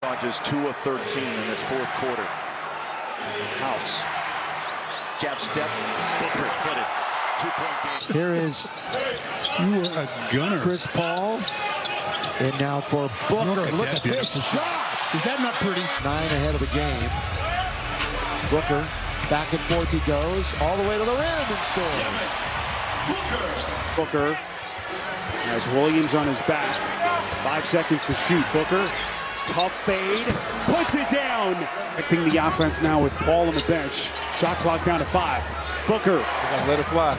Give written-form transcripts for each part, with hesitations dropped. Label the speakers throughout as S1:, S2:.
S1: Dodges 2 of 13 in this fourth quarter. House. Jab step. Booker hit it. 2-point game.
S2: Here is
S3: a gunner.
S2: Chris Paul. And now for Booker. Look at this shot.
S3: Is that not pretty?
S2: 9 ahead of the game. Booker. Back and forth he goes. All the way to the rim and scores.
S4: Booker has Williams on his back. 5 seconds to shoot. Booker. Tough fade, puts it down. Acting the offense now with Paul on the bench. Shot clock down to 5. Booker.
S5: Let it fly.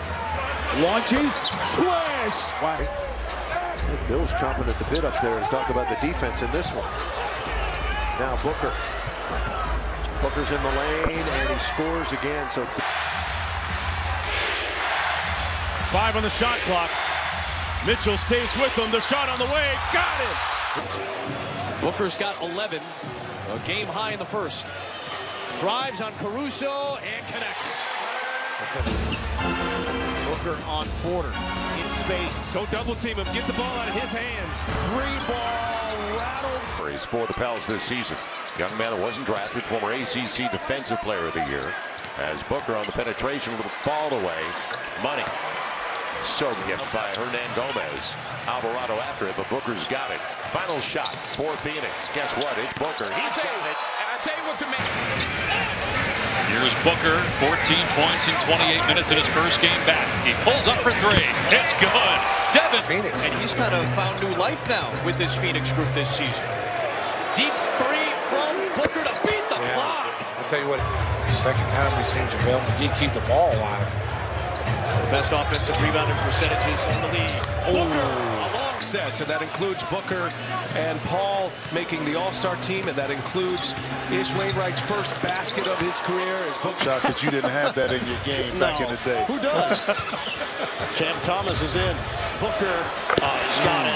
S4: Launches, splash.
S5: Why?
S6: Bill's chomping at the bit up there to talk about the defense in this one. Now Booker. Booker's in the lane and he scores again. So
S7: 5 on the shot clock. Mitchell stays with them. The shot on the way. Got it.
S8: Booker's got 11, a game high in the first. Drives on Caruso and connects.
S9: Booker on Porter in space.
S7: Go double team him. Get the ball out of his hands.
S9: 3-ball rattled.
S10: For the Pels this season. Young man who wasn't drafted, former ACC Defensive Player of the Year. As Booker on the penetration, a little fall away. Money. Soaked by Hernan Gomez. Alvarado after it, but Booker's got it. Final shot for Phoenix. Guess what? It's Booker. He's got it.
S8: And I'll tell you what's amazing.
S11: Here's Booker, 14 points in 28 minutes in his first game back. He pulls up for 3. It's good. Devin.
S8: Phoenix. And he's kind of found new life now with this Phoenix group this season. Deep 3 from Booker to beat the clock.
S5: I'll tell you what, it's the second time we've seen JaVale McGee keep the ball alive.
S8: The best offensive rebounding percentages in the league. Booker.
S12: Success, and that includes Booker and Paul making the All-Star team, and that includes Ish Wainwright's first basket of his career. As Booker
S3: Shots that you didn't have that in your game back in the day.
S9: Who does? Cam Thomas is in. Booker has got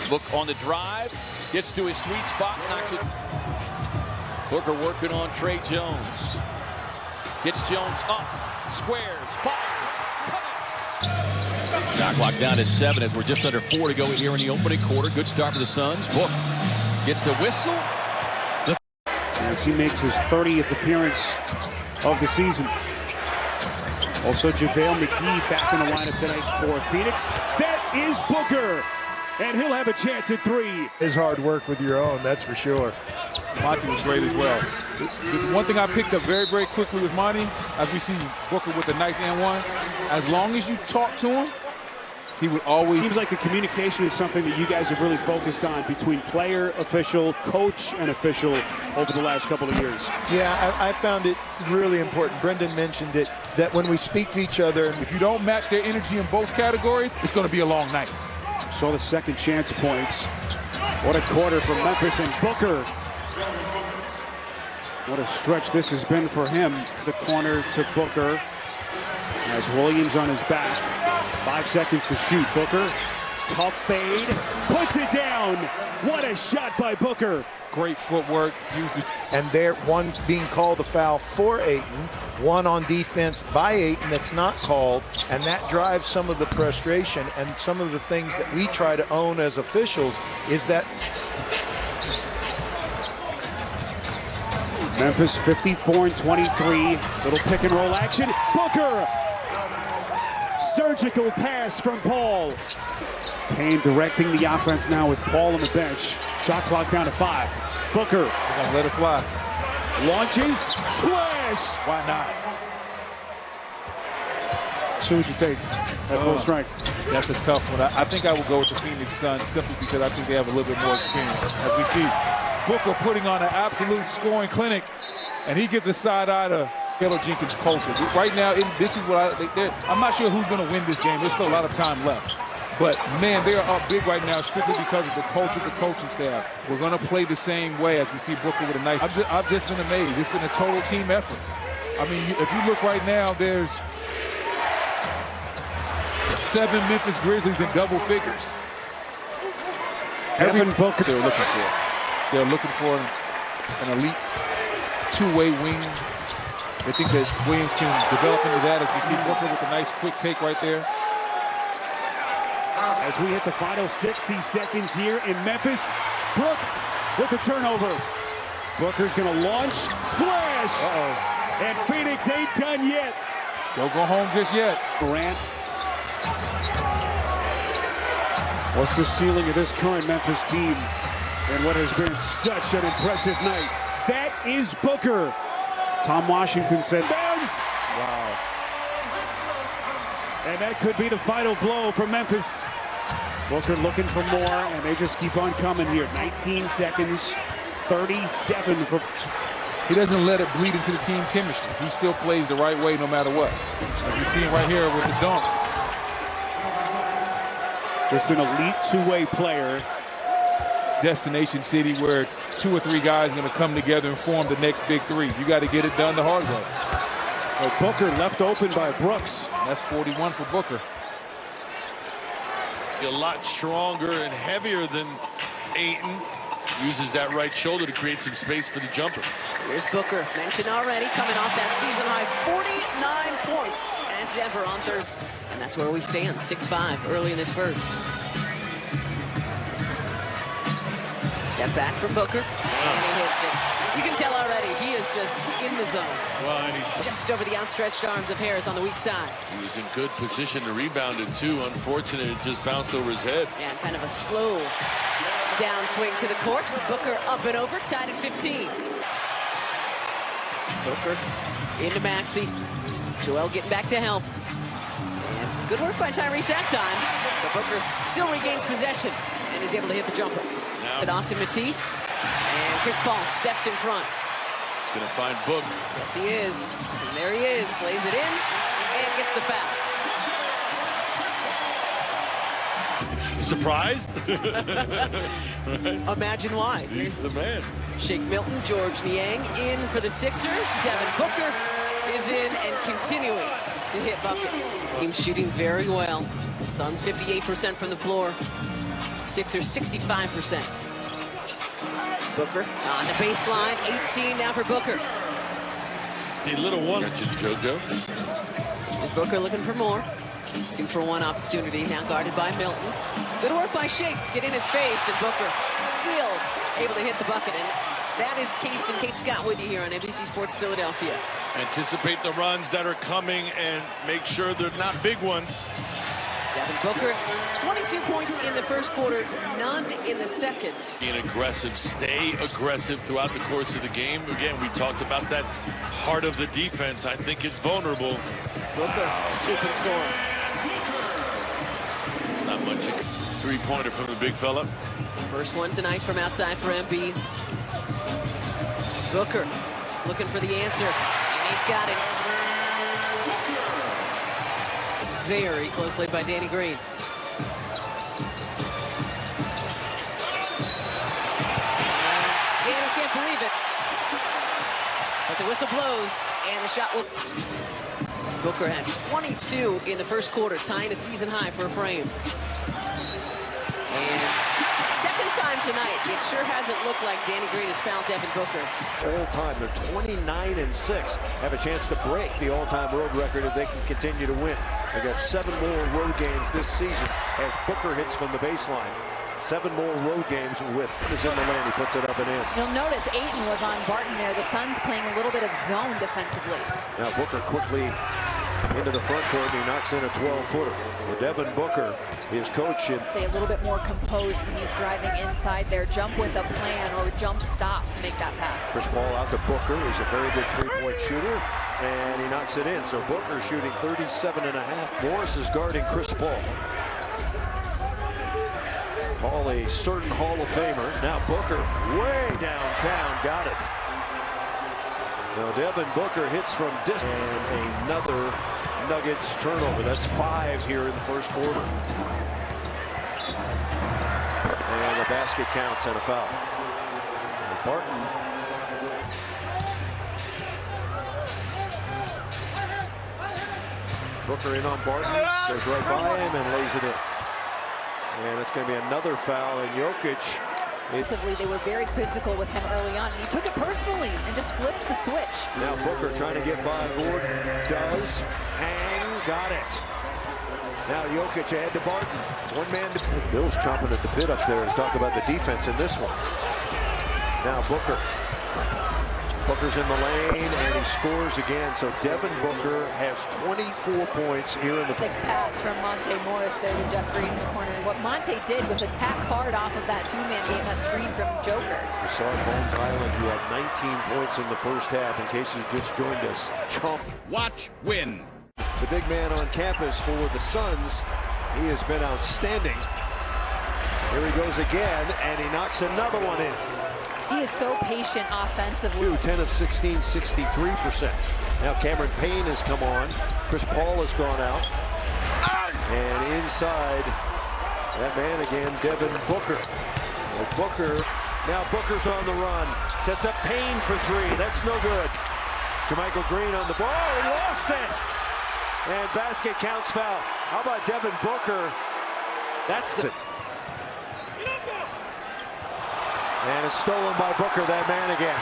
S9: it.
S8: Look on the drive, gets to his sweet spot, knocks it. Booker working on Trey Jones. Gets Jones up, squares, fires, connects. Shot clock down to 7 as we're just under 4 to go here in the opening quarter. Good start for the Suns. Book gets the whistle.
S4: As he makes his 30th appearance of the season. Also JaVale McGee back in the lineup tonight for Phoenix. That is Booker. And he'll have a chance at 3.
S2: His hard work with your own, that's for sure.
S5: Monty was great as well. The one thing I picked up very, very quickly with Monty, as we see Booker with a nice and-1, as long as you talk to him, he would always...
S4: Seems like the communication is something that you guys have really focused on between player, official, coach, and official over the last couple of years.
S2: Yeah, I found it really important. Brendan mentioned it, that when we speak to each other...
S5: If you don't match their energy in both categories, it's going to be a long night.
S4: Saw the second chance points. What a quarter for Memphis and Booker. What a stretch this has been for him. The corner to Booker. Has Williams on his back. 5 seconds to shoot. Booker. Tough fade. Puts it down. What a shot by Booker.
S5: Great footwork.
S2: And there, one being called a foul for Ayton, one on defense by Ayton that's not called, and that drives some of the frustration. And some of the things that we try to own as officials is that
S4: Memphis 54-23. Little pick and roll action. Booker. Surgical pass from Paul. Payne directing the offense now with Paul on the bench. Shot clock down to 5. Booker.
S5: Let it fly.
S4: Launches. Splash.
S5: Why not?
S4: So would you take at full strength?
S5: That's a tough one. I think I would go with the Phoenix Suns simply because I think they have a little bit more experience. As we see Booker putting on an absolute scoring clinic, and he gives a side eye to Taylor Jenkins' culture. Right now, this is what I'm not sure who's going to win this game. There's still a lot of time left. But, man, they are up big right now strictly because of the culture, the coaching staff. We're going to play the same way as we see Booker with a nice... I've just been amazed. It's been a total team effort. I mean, if you look right now, there's 7 Memphis Grizzlies in double figures.
S4: Devin Booker.
S5: They're looking for. They're looking for an elite two-way wing. They think that Williams can develop into that as we see Booker with a nice quick take right there.
S4: As we hit the final 60 seconds here in Memphis, Brooks with the turnover. Booker's going to launch, splash! And Phoenix ain't done yet.
S5: Don't go home just yet.
S4: Durant. What's the ceiling of this current Memphis team and what has been such an impressive night? That is Booker. Tom Washington said, bounce! Wow. And that could be the final blow for Memphis. Booker looking for more, and they just keep on coming here. 19 seconds, 37 for...
S5: He doesn't let it bleed into the team chemistry. He still plays the right way no matter what. As you see him right here with the dunk.
S4: Just an elite two-way player.
S5: Destination city where 2 or 3 guys are going to come together and form the next big three. You got to get it done the hard way.
S4: Well, Booker left open by Brooks.
S5: That's 41 for Booker.
S7: A lot stronger and heavier than Ayton. Uses that right shoulder to create some space for the jumper.
S13: Here's Booker, mentioned already, coming off that season high 49 points. And Denver on third. And that's where we stand, 6-5 early in this first. Step back from Booker, and he hits it. You can tell already, he is just in the zone.
S7: Well, and he's
S13: just over the outstretched arms of Harris on the weak side.
S7: He was in good position to rebound it too. Unfortunate, it just bounced over his head.
S13: And kind of a slow downswing to the courts. Booker up and over, tied at 15. Booker into Maxey. Joel getting back to help. And good work by Tyrese that time. But Booker still regains possession and is able to hit the jumper. But off to Matisse. And Chris Paul steps in front.
S7: He's going to find Book.
S13: Yes, he is. And there he is. Lays it in and gets the foul.
S7: Surprised?
S13: Imagine why.
S7: He's the man.
S13: Shake Milton, George Niang in for the Sixers. Devin Booker is in and continuing to hit buckets. Team shooting very well. Suns 58% from the floor. Sixers 65%. Booker on the baseline, 18 now for Booker.
S7: The little one. JoJo.
S13: Is Booker looking for more? 2-for-1 opportunity now guarded by Milton. Good work by Shake to get in his face, and Booker still able to hit the bucket. And that is Case and Kate Scott with you here on NBC Sports Philadelphia.
S7: Anticipate the runs that are coming and make sure they're not big ones.
S13: Devin Booker, 22 points in the first quarter, none in the second.
S7: Being aggressive, stay aggressive throughout the course of the game. Again, we talked about that heart of the defense. I think it's vulnerable.
S13: Booker, sweep and score.
S7: Not much three-pointer from the big fella.
S13: First one tonight from outside for Embiid. Booker looking for the answer, and he's got it. Very closely by Danny Green. Scanner can't believe it. But the whistle blows, and the shot will... Booker had 22 in the first quarter, tying a season high for a frame. And second time tonight, it sure hasn't looked like Danny Green has found Devin Booker.
S6: All time, they're 29-6. Have a chance to break the all-time road record if they can continue to win. They got 7 more road games this season as Booker hits from the baseline. 7 more road games with is in the lane. He puts it up and in.
S14: You'll notice Ayton was on Barton there. The Suns playing a little bit of zone defensively.
S6: Now Booker quickly into the front court, and he knocks in a 12-footer. Devin Booker, his coach, should
S14: stay a little bit more composed when he's driving inside there. Jump with a plan or jump stop to make that pass.
S6: Chris Paul out to Booker. He's a very good three-point shooter, and he knocks it in. So Booker shooting 37.5. Morris is guarding Chris Paul. Paul, a certain Hall of Famer. Now Booker way downtown, got it. Now Devin Booker hits from distance. And another Nuggets turnover. That's 5 here in the first quarter. And the basket counts and a foul. And Barton. Booker in on Barton. Goes right by him and lays it in. And it's going to be another foul, and Jokic.
S14: They were very physical with him early on, and he took it personally and just flipped the switch.
S6: Now Booker trying to get by Gordon. Does. Hang. Got it. Now Jokic ahead to Barton. One man to Bill's chomping at the bit up there to talk about the defense in this one. Now Booker. Booker's in the lane, and he scores again. So Devin Booker has 24 points here in the...
S14: Thick pass from Monte Morris there to Jeff Green in the corner. What Monte did was attack hard off of that two-man game, that screen from Joker.
S6: We saw Bones Highland, who had 19 points in the first half, in case you just joined us. Chomp.
S15: Watch win.
S6: The big man on campus for the Suns. He has been outstanding. Here he goes again, and he knocks another one in.
S14: He is so patient offensively.
S6: 10 of 16, 63%. Now Cameron Payne has come on. Chris Paul has gone out. And inside, that man again, Devin Booker. Now Booker's on the run. Sets up Payne for three. That's no good. JaMychal Green on the ball. He lost it. And basket counts foul. How about Devin Booker? That's the... And it's stolen by Booker, that man again.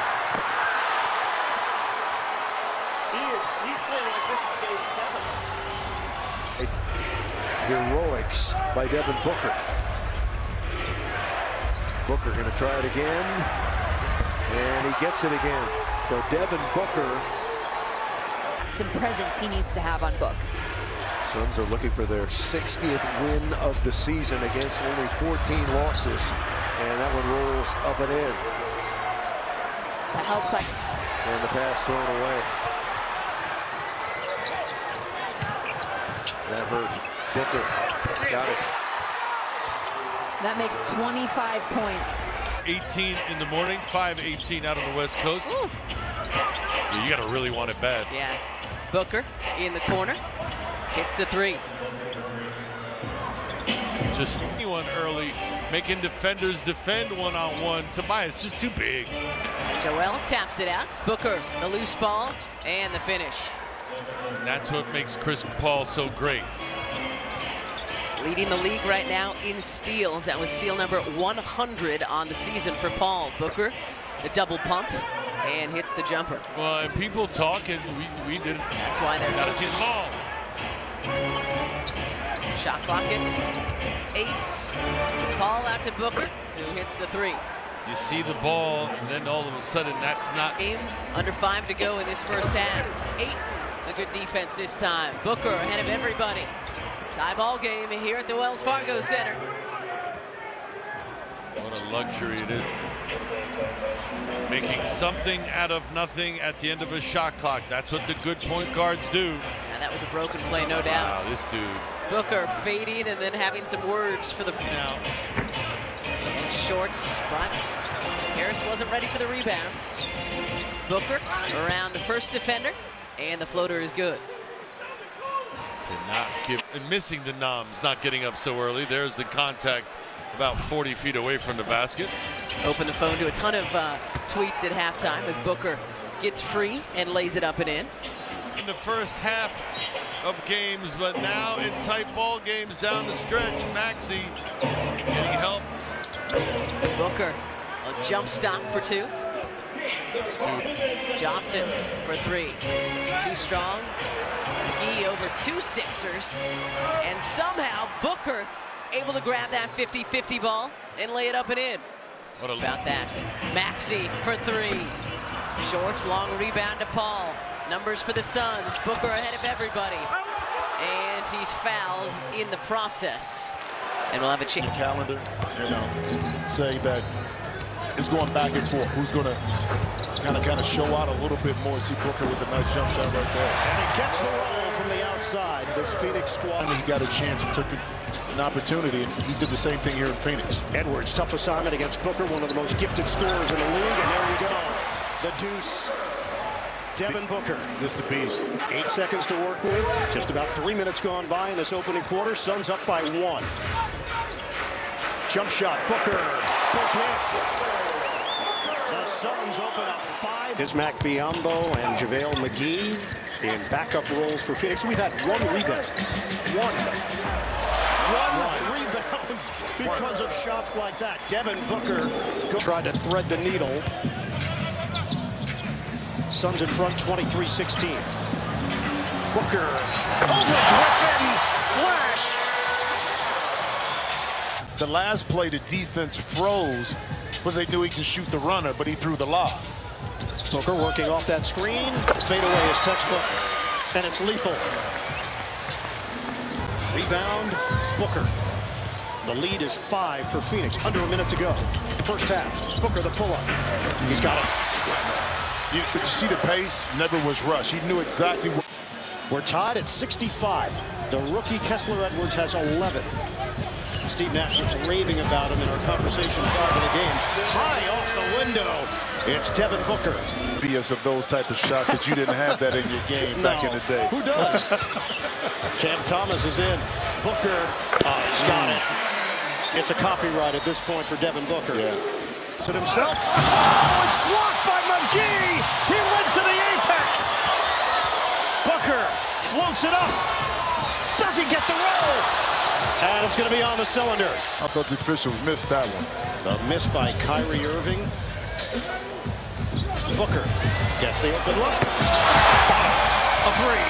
S9: He's playing like this is game 7.
S6: Heroics by Devin Booker. Booker going to try it again. And he gets it again. So Devin Booker.
S14: Some presence he needs to have on Book.
S6: Suns are looking for their 60th win of the season against only 14 losses. And that one rolls up and in.
S14: That helps.
S6: And the pass thrown away. That hurt. Booker got it.
S14: That makes 25 points.
S7: 18 in the morning, 5:18 out on the West Coast. Yeah, you gotta really want it bad.
S13: Yeah. Booker in the corner. Hits the three.
S7: Just anyone early, making defenders defend one-on-one. Tobias just too big.
S13: Joel taps it out. Booker, the loose ball, and the finish.
S7: And that's what makes Chris Paul so great.
S13: Leading the league right now in steals. That was steal number 100 on the season for Paul. Booker, the double pump, and hits the jumper.
S7: Well, and people talk, and we did it.
S13: That's why they're
S7: gotta see the ball.
S13: Shot clock hits 8. Paul out to Booker, who hits the three.
S7: You see the ball, and then all of a sudden, that's not...
S13: Game under 5 to go in this first half. 8, a good defense this time. Booker ahead of everybody. Tie ball game here at the Wells Fargo Center.
S7: What a luxury it is. Making something out of nothing at the end of a shot clock. That's what the good point guards do.
S13: And that was a broken play, no doubt.
S7: Wow, this dude.
S13: Booker fading and then having some words for the...
S7: Now.
S13: Shorts, but Harris wasn't ready for the rebounds. Booker around the first defender, and the floater is good.
S7: Did not give, and missing the noms, not getting up so early. There's the contact about 40 feet away from the basket.
S13: Open the phone to a ton of tweets at halftime as Booker gets free and lays it up and in.
S7: In the first half of games, but now in tight ball games down the stretch, Maxey getting help.
S13: Booker, a jump stop for 2. Johnson for 3. Too strong. McGee over 2 Sixers. And somehow Booker able to grab that 50-50 ball and lay it up and in.
S7: What
S13: about that? Maxey for 3. Short, long rebound to Paul. Numbers for the Suns. Booker ahead of everybody. And he's fouled in the process. And we'll have a change.
S3: Calendar, say that it's going back and forth. Who's going to kind of show out a little bit more? See Booker with a nice jump shot right there.
S15: And he gets the roll from the outside. This Phoenix squad.
S3: And he got a chance and took an opportunity, and he did the same thing here in Phoenix.
S15: Edwards, tough assignment against Booker, one of the most gifted scorers in the league. And there you go. The deuce. Devin Booker.
S3: This is the beast.
S15: 8 seconds to work with. Just about 3 minutes gone by in this opening quarter. Suns up by 1. Jump shot. Booker. The Suns open up 5. Bismack Biyombo and JaVale McGee in backup roles for Phoenix. We've had 1 rebound. One rebound because of shots like that. Devin Booker tried to thread the needle. Suns in front, 23-16. Booker over Griffin, splash.
S3: The last play, the defense froze because they knew he could shoot the runner, but he threw the lob.
S15: Booker working off that screen. Fadeaway is textbook, and it's lethal. Rebound, Booker. The lead is 5 for Phoenix. Under a minute to go. First half. Booker the pull-up. He's got it.
S3: You see the pace? Never was rushed. He knew exactly what.
S15: We're tied at 65. The rookie Kessler Edwards has 11. Steve Nash was raving about him in our conversation prior to the game. High off the window. It's Devin Booker.
S3: BS of those type of shots that you didn't have that in your game back in the day.
S15: Who does? Cam Thomas is in. Booker. He's got it. It's a copyright at this point for Devin Booker.
S3: Yeah.
S15: It himself. Oh, it's blocked by McGee. He went to the apex. Booker floats it up. Does he get the roll? And it's going to be on the cylinder.
S3: I thought the officials missed that one.
S15: The miss by Kyrie Irving. Booker gets the open look. A three.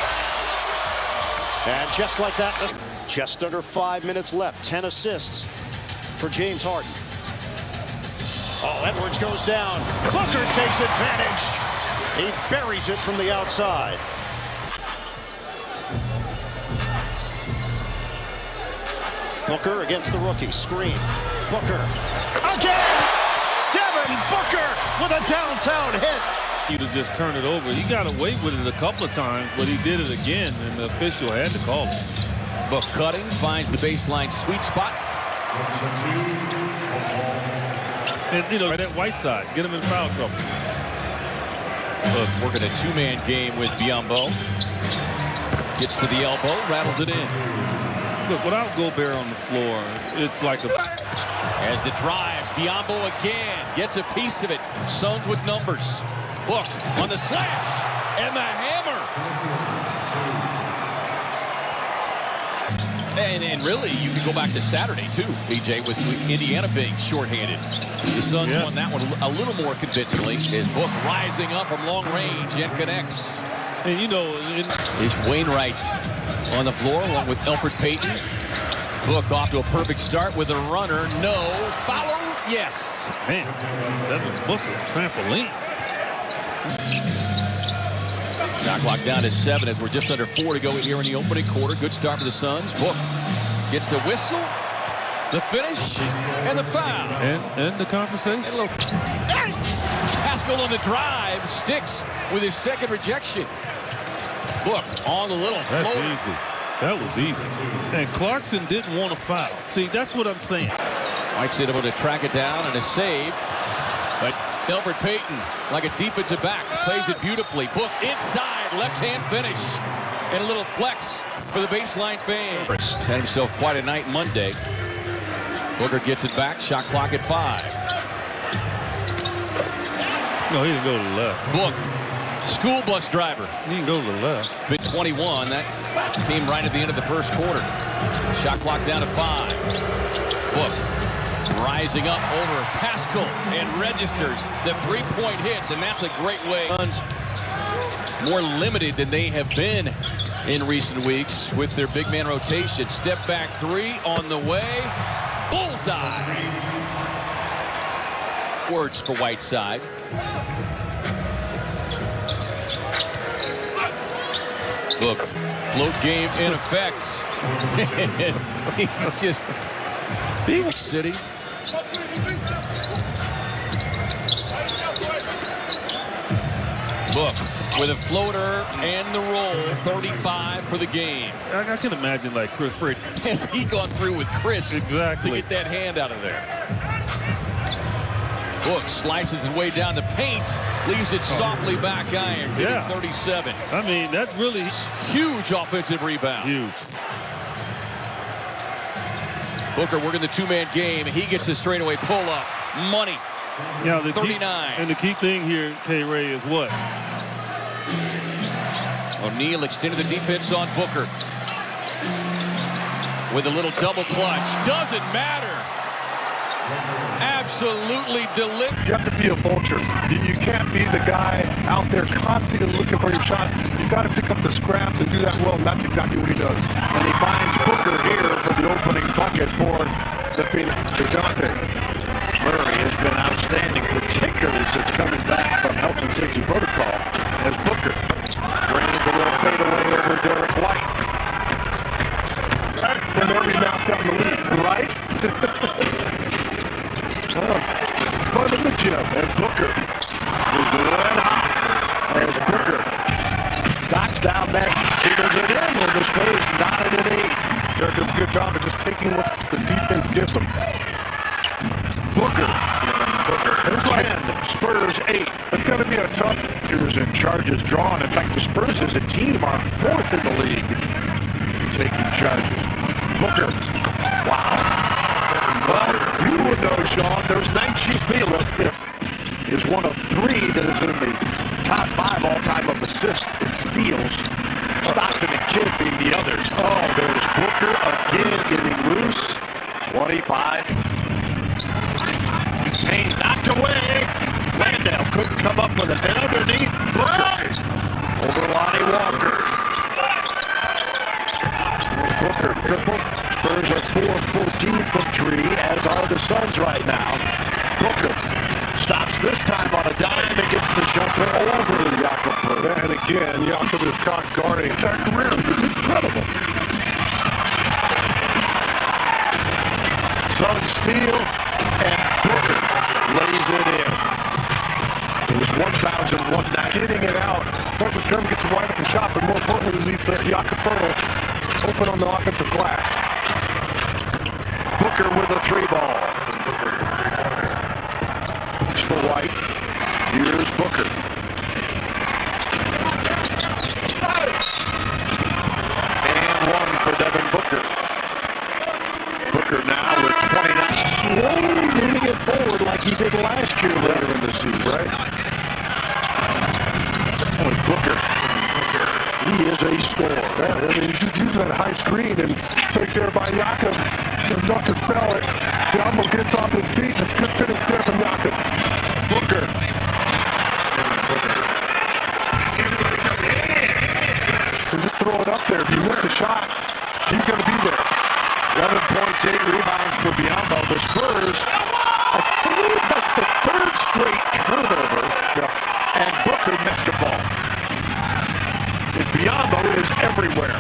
S15: And just like that, just under 5 minutes left. 10 assists for James Harden. Oh, Edwards goes down. Booker takes advantage. He buries it from the outside. Booker against the rookie. Screen. Booker. Again! Devin Booker with a downtown hit.
S5: You to just turn it over. He got away with it a couple of times, but he did it again, and the official had to call it.
S8: Book cutting, finds the baseline sweet spot.
S5: And, you know, that white side, get him in foul trouble.
S8: Look, working a two-man game with Biyombo. Gets to the elbow, rattles it in.
S5: Look, without Gobert on the floor, it's like a...
S8: As the drive, Biyombo again gets a piece of it. Suns with numbers. Book on the slash and the hammer. And really, you can go back to Saturday, too, BJ, with Indiana being shorthanded. The Suns won that one a little more convincingly. As Book rising up from long range and connects.
S5: And, you know...
S8: Is Wainwright on the floor along with Elfrid Payton. Book off to a perfect start with a runner. No. Follow? Yes.
S5: Man, that's a Booker trampoline.
S8: Shot clock down to 7 as we're just under 4 to go here in the opening quarter. Good start for the Suns. Book gets the whistle, the finish, and the foul.
S5: And the conversation.
S8: Pascal on the drive sticks with his second rejection. Book on the little floater.
S5: That's easy. That was easy. And Clarkson didn't want to foul. See, that's what I'm saying.
S8: White's able to track it down and a save. But Elfrid Payton, like a defensive back, plays it beautifully. Book inside, left-hand finish. And a little flex for the baseline fan. Had himself quite a night Monday. Booker gets it back, shot clock at 5.
S5: No, he didn't go to the left.
S8: Book, school bus driver.
S5: He didn't go to the left.
S8: Been 21, that came right at the end of the first quarter. Shot clock down to 5. Book rising up over Pascal and registers the three-point hit, and that's a great way. More limited than they have been in recent weeks with their big man rotation. Step back three on the way. Bullseye. Words for Whiteside. Look, float game in effect. He's just Beach City. Book with a floater and the roll. 35 for the game.
S5: I can imagine like Chris Frick.
S8: Has he gone through with Chris to get that hand out of there? Book slices his way down the paint, leaves it softly back iron. 37.
S5: I mean, that really
S8: huge offensive rebound.
S5: Huge.
S8: Booker working the two-man game. He gets the straightaway pull-up. Money.
S5: Now,
S8: 39.
S5: The key thing here, K-Ray, is what?
S8: O'Neal extended the defense on Booker. With a little double clutch. Doesn't matter. Absolutely deliberate.
S16: You have to be a vulture. You can't be the guy out there constantly looking for your shot. You've got to pick up the scraps and do that well, and that's exactly what he does. And he finds Booker here for the opening bucket for the Phoenix. DeJounte
S15: Murray has been outstanding, particularly since coming back from health and safety protocol, as Booker drains a little fadeaway over Derek White.
S16: And there he knocks down the lead, right? Fun in the gym.
S15: And Booker is red hot as Booker knocks down that. He does it in with the Spurs 9 and 8.
S16: They're doing a good job of just taking what the defense gives them. Booker.
S15: 10, Spurs 8.
S16: It's going to be a tough years and charges drawn. In fact, the Spurs as a team are 4th in the league taking charges. Booker.
S15: Wow. Well, you would know, Sean, there's nights you feel it. Is one of 3 that is in the top 5 all-time of assists and steals. Stockton and Kidd being the others. Oh, there's Booker again getting loose. 25. Payne knocked away. Landale couldn't come up with it. And underneath, Booker. Over Lonnie Walker. Booker triple. Spurs are 4-14 from 3, as are the Suns right now. Booker stops this time on a dime and gets the jumper over Jakob.
S16: And again, Jakob is caught guarding. That career is incredible.
S15: Suns steal, and Booker lays it in. It was 1,001.
S16: Getting it out. Booker Kerm gets a wide open shot, but more importantly, leaves Jakob open on the offensive glass.
S15: Booker with a 3-ball. For White. Here's Booker. And 1 for Devin Booker. Booker now with 29. Moving it forward like he did last year later in the season, right? And Booker. He is a scorer.
S16: Yeah, I mean, he's using that high screen and take care by Jakob. Enough to sell it. Diamo gets off his feet. It's good finish there from Jakob.
S15: Booker.
S16: So just throw it up there. If you miss the shot, he's going to be there.
S15: 11 points, 8 rebounds for Biombo. The Spurs, I believe that's the 3rd straight turnover. Yeah. And Booker missed the ball. And Biombo is everywhere.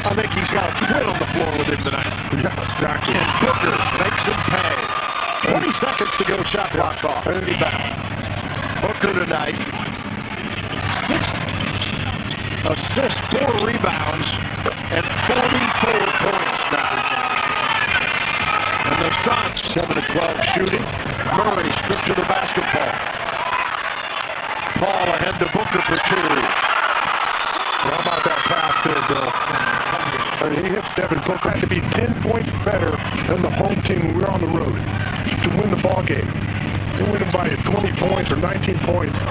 S15: I think he's got a twin on the floor with him tonight.
S16: Yeah, exactly.
S15: And Booker makes him pay. 20 seconds to go, shot clock off. And he's back. Booker tonight, 6 assists, 4 rebounds, and 44 points now. And the Suns, 7-12 shooting. Murray stripped to the basketball. Paul ahead to Booker for 2.
S16: How about that pass there, Bill? I mean, he hits Devin Booker. Had to be 10 points better than the home team when we were on the road to win the ball game. They win it by 20 points or 19 points.